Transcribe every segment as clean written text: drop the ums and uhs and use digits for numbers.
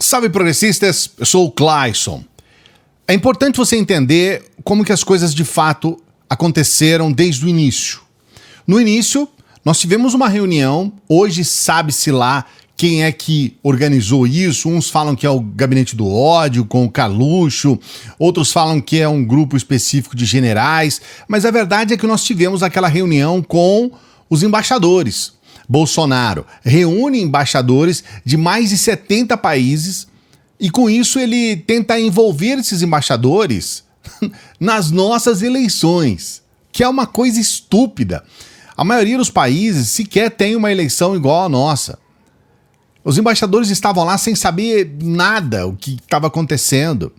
Salve progressistas, eu sou o Clayson. É importante você entender como que as coisas de fato aconteceram desde o início. No início, nós tivemos uma reunião, hoje sabe-se lá quem é que organizou isso. Uns falam que é o Gabinete do Ódio, com o Carluxo, outros falam que é um grupo específico de generais, mas a verdade é que nós tivemos aquela reunião com os embaixadores. Bolsonaro reúne embaixadores de mais de 70 países e com isso ele tenta envolver esses embaixadores nas nossas eleições, que é uma coisa estúpida. A maioria dos países sequer tem uma eleição igual a nossa. Os embaixadores estavam lá sem saber nada o que estava acontecendo.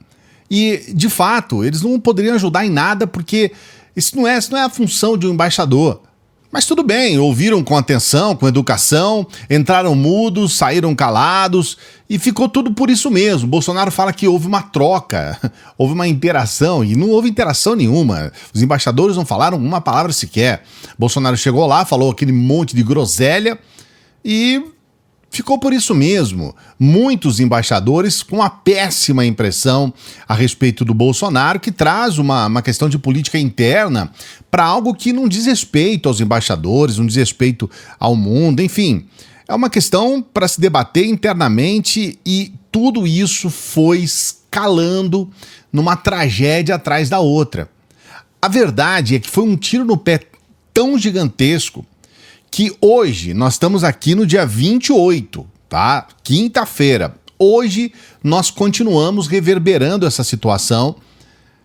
E, de fato, eles não poderiam ajudar em nada porque isso não é a função de um embaixador. Mas tudo bem, ouviram com atenção, com educação, entraram mudos, saíram calados e ficou tudo por isso mesmo. Bolsonaro fala que houve uma troca, houve uma interação e não houve interação nenhuma. Os embaixadores não falaram uma palavra sequer. Bolsonaro chegou lá, falou aquele monte de groselha e ficou por isso mesmo. Muitos embaixadores com uma péssima impressão a respeito do Bolsonaro, que traz uma questão de política interna para algo que não diz respeito aos embaixadores, não diz respeito ao mundo, enfim. É uma questão para se debater internamente e tudo isso foi escalando numa tragédia atrás da outra. A verdade é que foi um tiro no pé tão gigantesco que hoje, nós estamos aqui no dia 28, tá? Quinta-feira. Hoje nós continuamos reverberando essa situação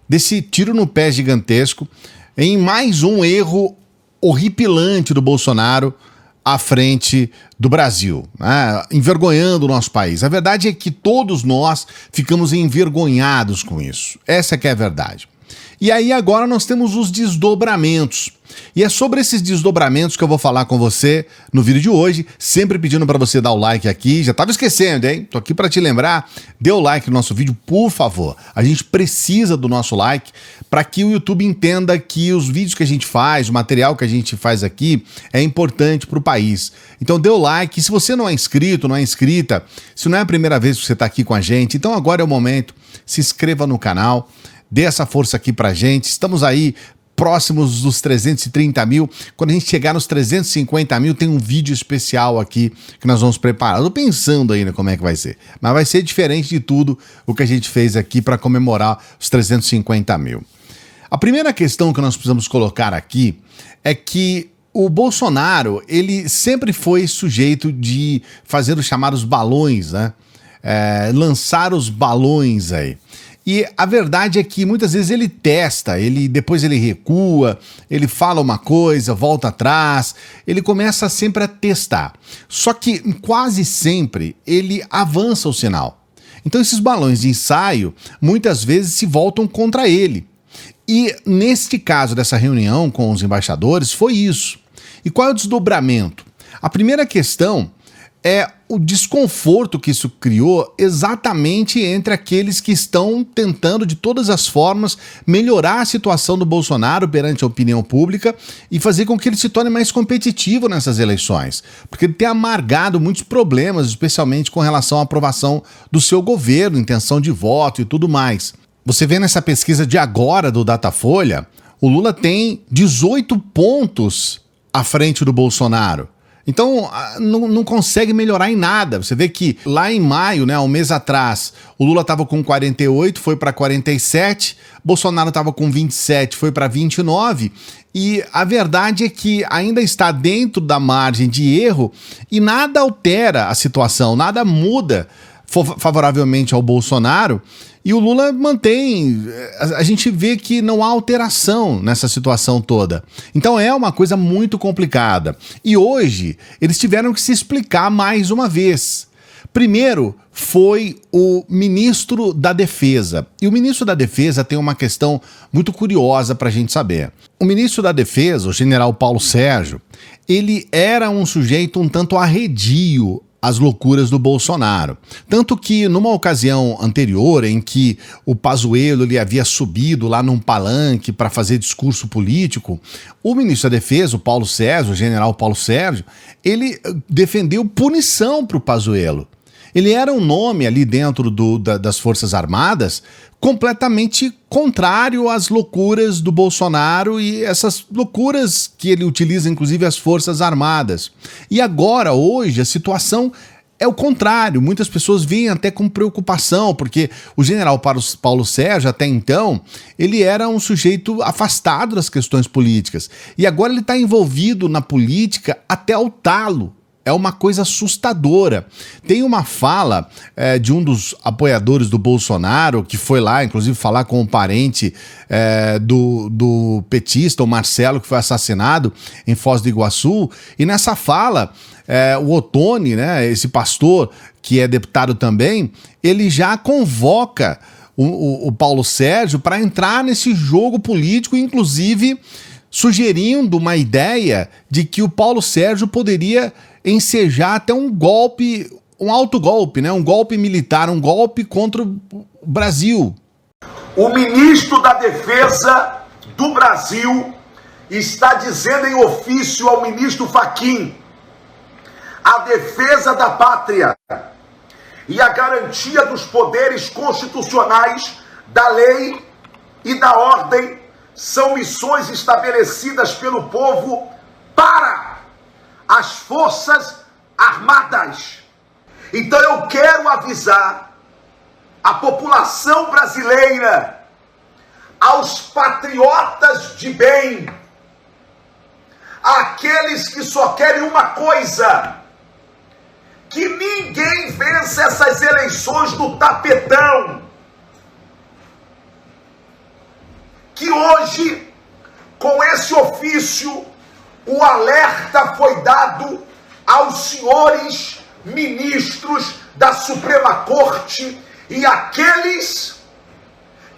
desse tiro no pé gigantesco em mais um erro horripilante do Bolsonaro à frente do Brasil, né? Envergonhando o nosso país. A verdade é que todos nós ficamos envergonhados com isso. Essa que é a verdade. E aí agora nós temos os desdobramentos. E é sobre esses desdobramentos que eu vou falar com você no vídeo de hoje, sempre pedindo para você dar o like aqui. Já estava esquecendo, hein? Tô aqui para te lembrar, dê o like no nosso vídeo, por favor. A gente precisa do nosso like para que o YouTube entenda que os vídeos que a gente faz, o material que a gente faz aqui é importante para o país. Então dê o like. E se você não é inscrito, não é inscrita, se não é a primeira vez que você está aqui com a gente, então agora é o momento, se inscreva no canal. Dê essa força aqui pra gente. Estamos aí próximos dos 330 mil. Quando a gente chegar nos 350 mil, tem um vídeo especial aqui que nós vamos preparar. Tô pensando ainda como é que vai ser. Mas vai ser diferente de tudo o que a gente fez aqui para comemorar os 350 mil. A primeira questão que nós precisamos colocar aqui é que o Bolsonaro, ele sempre foi sujeito de fazer os chamados balões, né? Lançar os balões aí. E a verdade é que muitas vezes ele testa, depois ele recua, ele fala uma coisa, volta atrás, ele começa sempre a testar. Só que quase sempre ele avança o sinal. Então esses balões de ensaio muitas vezes se voltam contra ele. E neste caso dessa reunião com os embaixadores foi isso. E qual é o desdobramento? A primeira questão é o desconforto que isso criou exatamente entre aqueles que estão tentando de todas as formas melhorar a situação do Bolsonaro perante a opinião pública e fazer com que ele se torne mais competitivo nessas eleições, porque ele tem amargado muitos problemas, especialmente com relação à aprovação do seu governo, intenção de voto e tudo mais. Você vê nessa pesquisa de agora do Datafolha, o Lula tem 18 pontos à frente do Bolsonaro. Então, não consegue melhorar em nada. Você vê que lá em maio, né, um mês atrás, o Lula estava com 48, foi para 47, Bolsonaro estava com 27, foi para 29, e a verdade é que ainda está dentro da margem de erro e nada altera a situação, nada muda favoravelmente ao Bolsonaro, e o Lula mantém, a gente vê que não há alteração nessa situação toda. Então é uma coisa muito complicada. E hoje eles tiveram que se explicar mais uma vez. Primeiro foi o ministro da Defesa. E o ministro da Defesa tem uma questão muito curiosa para a gente saber. O ministro da Defesa, o general Paulo Sérgio, ele era um sujeito um tanto arredio as loucuras do Bolsonaro. Tanto que numa ocasião anterior em que o Pazuello ele havia subido lá num palanque para fazer discurso político, o ministro da Defesa, o Paulo Sérgio, o general Paulo Sérgio, ele defendeu punição para o Pazuello. Ele era um nome ali dentro das Forças Armadas completamente contrário às loucuras do Bolsonaro e essas loucuras que ele utiliza, inclusive, as Forças Armadas. E agora, hoje, a situação é o contrário. Muitas pessoas veem até com preocupação, porque o general Paulo Sérgio, até então, ele era um sujeito afastado das questões políticas. E agora ele está envolvido na política até o talo. É uma coisa assustadora. Tem uma fala de um dos apoiadores do Bolsonaro, que foi lá, inclusive, falar com um parente do petista, o Marcelo, que foi assassinado em Foz do Iguaçu, e nessa fala, o Ottoni, né, esse pastor, que é deputado também, ele já convoca o Paulo Sérgio para entrar nesse jogo político, inclusive sugerindo uma ideia de que o Paulo Sérgio poderia ensejar até um golpe, um autogolpe, né? Um golpe militar, um golpe contra o Brasil. O ministro da Defesa do Brasil está dizendo em ofício ao ministro Fachin: a defesa da pátria e a garantia dos poderes constitucionais, da lei e da ordem são missões estabelecidas pelo povo para as Forças Armadas. Então eu quero avisar a população brasileira, aos patriotas de bem, aqueles que só querem uma coisa: que ninguém vença essas eleições no tapetão. Que hoje, com esse ofício, o alerta foi dado aos senhores ministros da Suprema Corte e aqueles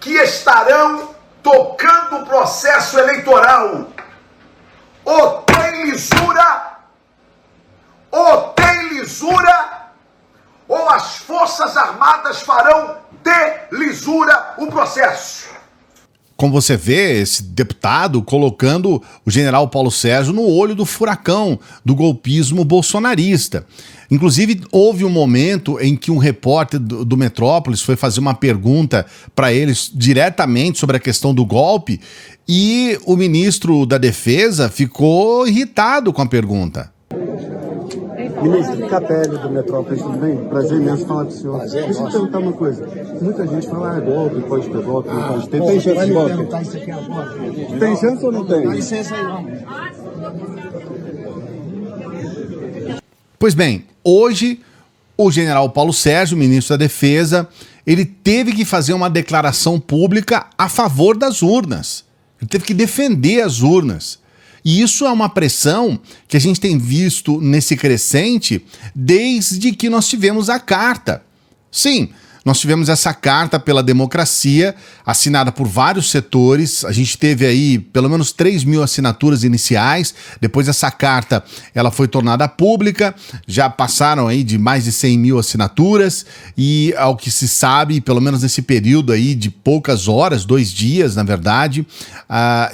que estarão tocando o processo eleitoral. Ou tem lisura, ou as Forças Armadas farão de lisura o processo. Como você vê, esse deputado colocando o general Paulo Sérgio no olho do furacão do golpismo bolsonarista. Inclusive, houve um momento em que um repórter do Metrópolis foi fazer uma pergunta para eles diretamente sobre a questão do golpe e o ministro da Defesa ficou irritado com a pergunta. Ministro Capelli, do Metrópolis, tudo bem? Prazer imenso falar com o senhor. Deixa eu te perguntar uma coisa. Muita gente fala, golpe, pode ter golpe, não pode ter. Tem chance de golpe? Tem chance ou não tem? Dá licença aí, vamos. Pois bem, hoje o general Paulo Sérgio, ministro da Defesa, ele teve que fazer uma declaração pública a favor das urnas. Ele teve que defender as urnas. E isso é uma pressão que a gente tem visto nesse crescente desde que nós tivemos a carta. Sim, nós tivemos essa carta pela democracia, assinada por vários setores. A gente teve aí pelo menos 3.000 assinaturas iniciais. Depois essa carta ela foi tornada pública. Já passaram aí de mais de 100.000 assinaturas. E ao que se sabe, pelo menos nesse período aí de poucas horas, 2 dias, na verdade,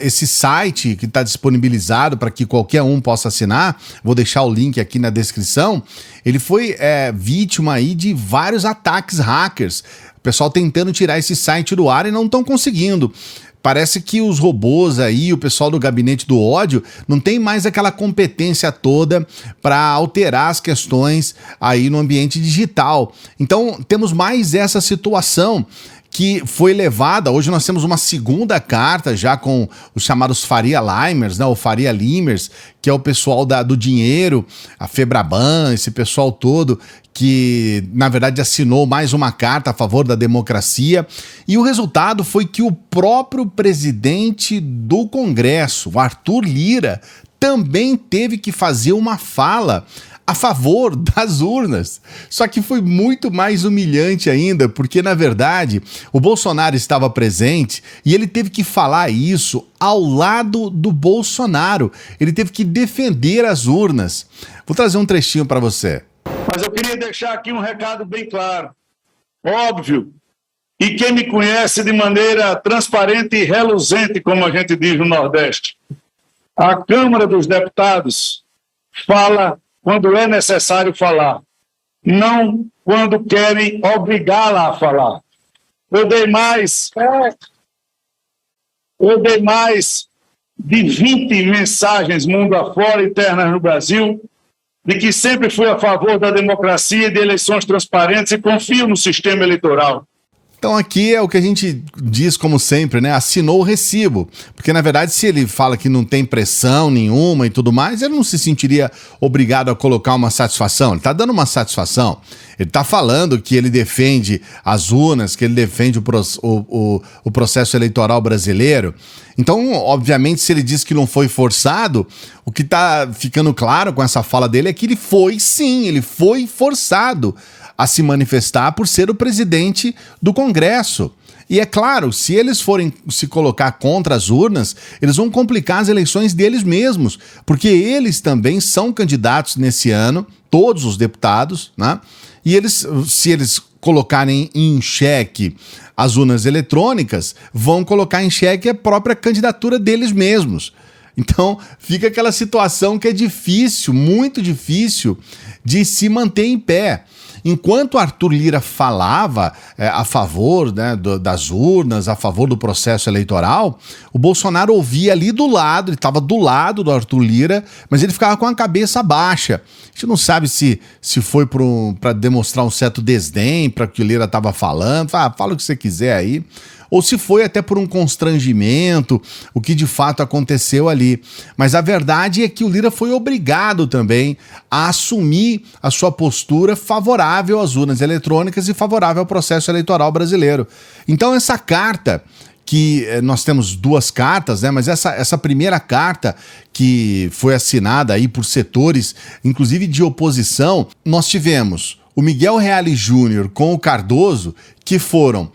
esse site que está disponibilizado para que qualquer um possa assinar, vou deixar o link aqui na descrição, ele foi vítima aí de vários ataques hackers. O pessoal tentando tirar esse site do ar e não estão conseguindo. Parece que os robôs aí, o pessoal do gabinete do ódio, não tem mais aquela competência toda para alterar as questões aí no ambiente digital. Então, temos mais essa situação que foi levada. Hoje nós temos uma segunda carta já com os chamados Faria Limers, né, ou Faria Limers, que é o pessoal do dinheiro, a Febraban, esse pessoal todo que, na verdade, assinou mais uma carta a favor da democracia. E o resultado foi que o próprio presidente do Congresso, o Arthur Lira, também teve que fazer uma fala a favor das urnas. Só que foi muito mais humilhante ainda, porque, na verdade, o Bolsonaro estava presente e ele teve que falar isso ao lado do Bolsonaro. Ele teve que defender as urnas. Vou trazer um trechinho para você. Mas eu queria deixar aqui um recado bem claro, óbvio, e quem me conhece de maneira transparente e reluzente, como a gente diz no Nordeste. A Câmara dos Deputados fala quando é necessário falar. não quando querem obrigá-la a falar. Eu dei mais de 20 mensagens mundo afora, internas no Brasil, de que sempre fui a favor da democracia e de eleições transparentes e confio no sistema eleitoral. Então aqui é o que a gente diz como sempre, né? Assinou o recibo. Porque na verdade se ele fala que não tem pressão nenhuma e tudo mais, ele não se sentiria obrigado a colocar uma satisfação. Ele está dando uma satisfação. Ele está falando que ele defende as urnas, que ele defende o processo eleitoral brasileiro. Então, obviamente, se ele diz que não foi forçado, o que está ficando claro com essa fala dele é que ele foi sim, ele foi forçado a se manifestar por ser o presidente do Congresso. E é claro, se eles forem se colocar contra as urnas, eles vão complicar as eleições deles mesmos, porque eles também são candidatos nesse ano, todos os deputados, né? E eles, se eles colocarem em xeque as urnas eletrônicas, vão colocar em xeque a própria candidatura deles mesmos. Então, fica aquela situação que é difícil, muito difícil, de se manter em pé. Enquanto Arthur Lira falava a favor, né, das urnas, a favor do processo eleitoral, o Bolsonaro ouvia ali do lado, ele estava do lado do Arthur Lira, mas ele ficava com a cabeça baixa. A gente não sabe se foi para demonstrar um certo desdém para o que o Lira estava falando, fala o que você quiser aí, ou se foi até por um constrangimento, o que de fato aconteceu ali. Mas a verdade é que o Lira foi obrigado também a assumir a sua postura favorável às urnas eletrônicas e favorável ao processo eleitoral brasileiro. Então essa carta, que nós temos duas cartas, né? Mas essa primeira carta que foi assinada aí por setores, inclusive de oposição, nós tivemos o Miguel Reale Júnior com o Cardoso, que foram,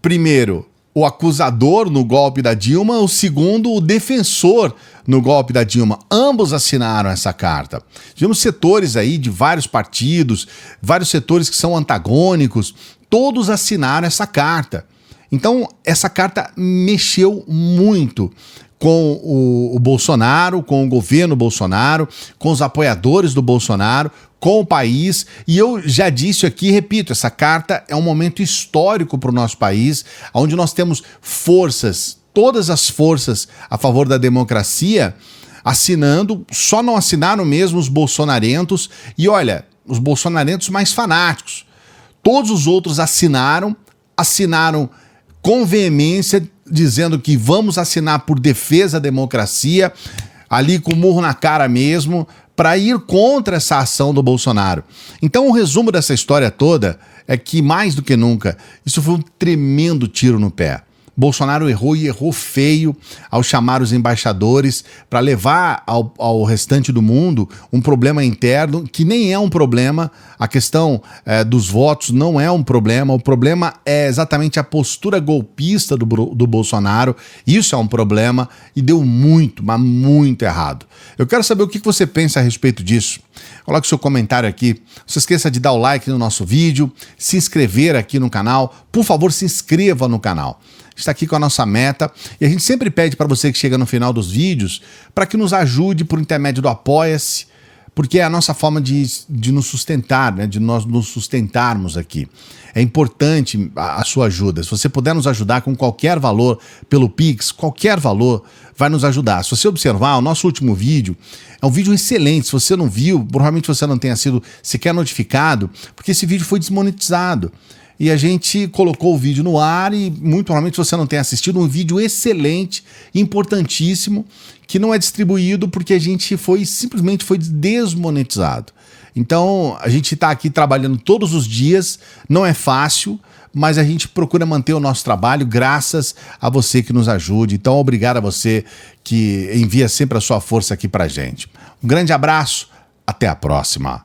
primeiro, o acusador no golpe da Dilma, o segundo, o defensor no golpe da Dilma. Ambos assinaram essa carta. Tivemos setores aí de vários partidos, vários setores que são antagônicos, todos assinaram essa carta. Então, essa carta mexeu muito com o Bolsonaro, com o governo Bolsonaro, com os apoiadores do Bolsonaro, com o país. E eu já disse aqui, repito, essa carta é um momento histórico para o nosso país, onde nós temos forças, todas as forças a favor da democracia, assinando. Só não assinaram mesmo os bolsonarentos, e olha, os bolsonarentos mais fanáticos. Todos os outros assinaram com veemência, dizendo que vamos assinar por defesa da democracia, ali com o murro na cara mesmo, para ir contra essa ação do Bolsonaro. Então o resumo dessa história toda é que, mais do que nunca, isso foi um tremendo tiro no pé. Bolsonaro errou e errou feio ao chamar os embaixadores para levar ao restante do mundo um problema interno que nem é um problema. A questão dos votos não é um problema. O problema é exatamente a postura golpista do Bolsonaro. Isso é um problema e deu muito, mas muito errado. Eu quero saber o que você pensa a respeito disso. Coloque seu comentário aqui. Não se esqueça de dar o like no nosso vídeo, se inscrever aqui no canal. Por favor, se inscreva no canal. Está aqui com a nossa meta e a gente sempre pede para você que chega no final dos vídeos para que nos ajude por intermédio do Apoia-se, porque é a nossa forma de nos sustentar, né? De nós nos sustentarmos aqui. É importante a sua ajuda. Se você puder nos ajudar com qualquer valor pelo Pix, qualquer valor vai nos ajudar. Se você observar, o nosso último vídeo é um vídeo excelente. Se você não viu, provavelmente você não tenha sido sequer notificado, porque esse vídeo foi desmonetizado. E a gente colocou o vídeo no ar e muito provavelmente você não tenha assistido um vídeo excelente, importantíssimo, que não é distribuído porque a gente simplesmente foi desmonetizado. Então a gente está aqui trabalhando todos os dias, não é fácil, mas a gente procura manter o nosso trabalho graças a você que nos ajude. Então obrigado a você que envia sempre a sua força aqui pra gente. Um grande abraço, até a próxima.